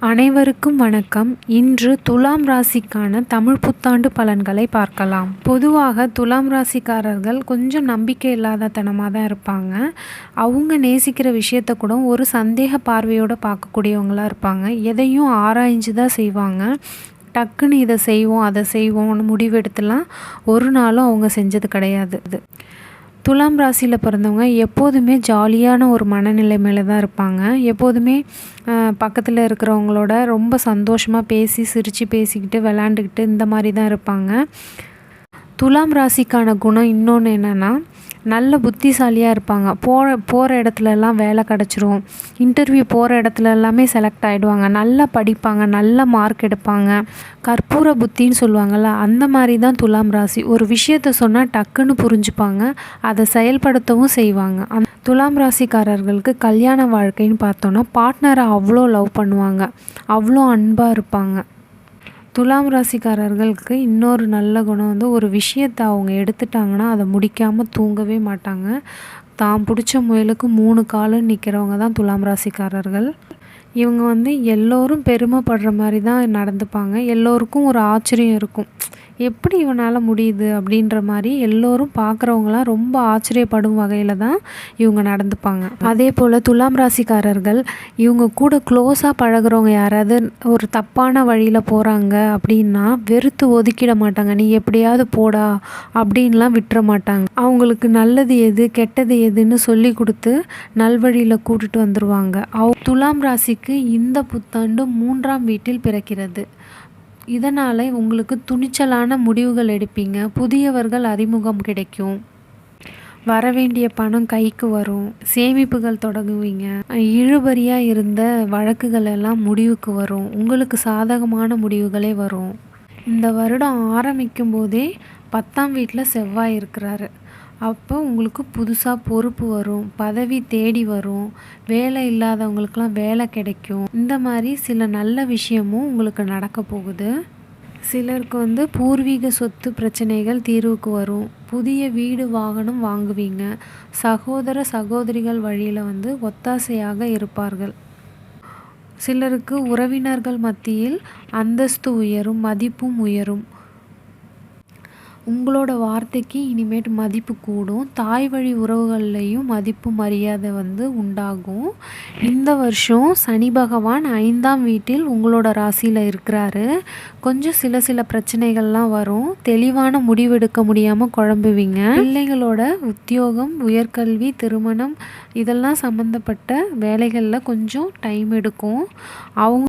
அனைவருக்கும் வணக்கம். இன்று துலாம் ராசிக்கான தமிழ் புத்தாண்டு பலன்களை பார்க்கலாம். பொதுவாக துலாம் ராசிக்காரர்கள் கொஞ்சம் நம்பிக்கை இல்லாத தனமாக தான் இருப்பாங்க. அவங்க நேசிக்கிற விஷயத்த கூட ஒரு சந்தேக பார்வையோடு பார்க்கக்கூடியவங்களாக இருப்பாங்க. எதையும் ஆராய்ஞ்சு தான் செய்வாங்க. டக்குன்னு இதை செய்வோம் அதை செய்வோம்னு முடிவெடுத்துலாம் ஒரு நாளும் அவங்க செஞ்சது கிடையாது. துலாம் ராசியில் பிறந்தவங்க எப்போதுமே ஜாலியான ஒரு மனநிலைமையில தான் இருப்பாங்க. எப்போதுமே பக்கத்தில் இருக்கிறவங்களோட ரொம்ப சந்தோஷமாக பேசி சிரித்து பேசிக்கிட்டு விளாண்டுக்கிட்டு இந்த மாதிரி தான் இருப்பாங்க. துலாம் ராசிக்கான குணம் இன்னொன்று என்னென்னா, நல்ல புத்திசாலியாக இருப்பாங்க. போகிற இடத்துலலாம் வேலை கிடச்சிரும். இன்டர்வியூ போகிற இடத்துல எல்லாமே செலக்ட் ஆகிடுவாங்க. நல்லா படிப்பாங்க, நல்ல மார்க் எடுப்பாங்க. கற்பூர புத்தின்னு சொல்லுவாங்கள்ல, அந்த மாதிரி தான் துலாம் ராசி. ஒரு விஷயத்த சொன்னால் டக்குன்னு புரிஞ்சுப்பாங்க, அதை செயல்படுத்தவும் செய்வாங்க. துலாம் ராசிக்காரர்களுக்கு கல்யாண வாழ்க்கைன்னு பார்த்தோன்னா பார்ட்னரை அவ்வளோ லவ் பண்ணுவாங்க, அவ்வளோ அன்பாக இருப்பாங்க. துலாம் ராசிக்காரர்களுக்கு இன்னொரு நல்ல குணம் வந்து, ஒரு விஷயத்தை அவங்க எடுத்துட்டாங்கன்னா அதை முடிக்காமல் தூங்கவே மாட்டாங்க. தான் பிடிச்ச முயலுக்கு 3 காலுன்னு நிற்கிறவங்க தான் துலாம் ராசிக்காரர்கள். இவங்க வந்து எல்லோரும் பெருமைப்படுற மாதிரி தான் நடந்துப்பாங்க. எல்லோருக்கும் ஒரு ஆச்சரியம் இருக்கும், எப்படி இவனால் முடியுது அப்படின்ற மாதிரி. எல்லோரும் பார்க்குறவங்களாம் ரொம்ப ஆச்சரியப்படும் வகையில் தான் இவங்க நடந்துப்பாங்க. அதே போல் துலாம் ராசிக்காரர்கள் இவங்க கூட க்ளோஸாக பழகிறவங்க யாராவது ஒரு தப்பான வழியில் போகிறாங்க அப்படின்னா வெறுத்து ஒதுக்கிட மாட்டாங்க. நீ எப்படியாவது போடா அப்படின்லாம் விட்டுற மாட்டாங்க. அவங்களுக்கு நல்லது எது கெட்டது எதுன்னு சொல்லி கொடுத்து நல்வழியில் கூட்டிட்டு வந்துடுவாங்க. துலாம் ராசிக்கு இந்த புத்தாண்டு 3ஆம் வீட்டில் பிறக்கிறது. இதனால் உங்களுக்கு துணிச்சலான முடிவுகள் எடுப்பீங்க. புதியவர்கள் அறிமுகம் கிடைக்கும். வரவேண்டிய பணம் கைக்கு வரும். சேமிப்புகள் தொடங்குவீங்க. இழுபறியாக இருந்த வழக்குகள் எல்லாம் முடிவுக்கு வரும். உங்களுக்கு சாதகமான முடிவுகளே வரும். இந்த வருடம் ஆரம்பிக்கும் போதே 10ஆம் வீட்டில் செவ்வாய் இருக்கிறாரு. அப்போ உங்களுக்கு புதுசாக பொறுப்பு வரும், பதவி தேடி வரும், வேலை இல்லாதவங்களுக்கெல்லாம் வேலை கிடைக்கும். இந்த மாதிரி சில நல்ல விஷயமும் உங்களுக்கு நடக்க போகுது. சிலருக்கு வந்து பூர்வீக சொத்து பிரச்சனைகள் தீர்வுக்கு வரும். புதிய வீடு வாகனம் வாங்குவீங்க. சகோதர சகோதரிகள் வழியில் வந்து ஒத்தாசையாக இருப்பார்கள். சிலருக்கு உறவினர்கள் மத்தியில் அந்தஸ்து உயரும், மதிப்பும் உயரும். உங்களோட வார்த்தைக்கு இனிமேட்டு மதிப்பு கூடும். தாய் வழி உறவுகள்லையும் மதிப்பு மரியாதை வந்து உண்டாகும். இந்த வருஷம் சனி பகவான் 5ஆம் வீட்டில் உங்களோட ராசியில் இருக்கிறாரு. கொஞ்சம் சில பிரச்சனைகள்லாம் வரும். தெளிவான முடிவெடுக்க முடியாமல் குழம்புவீங்க. பிள்ளைகளோட உத்தியோகம், உயர்கல்வி, திருமணம் இதெல்லாம் சம்மந்தப்பட்ட வேலைகளில் கொஞ்சம் டைம் எடுக்கும். அவங்க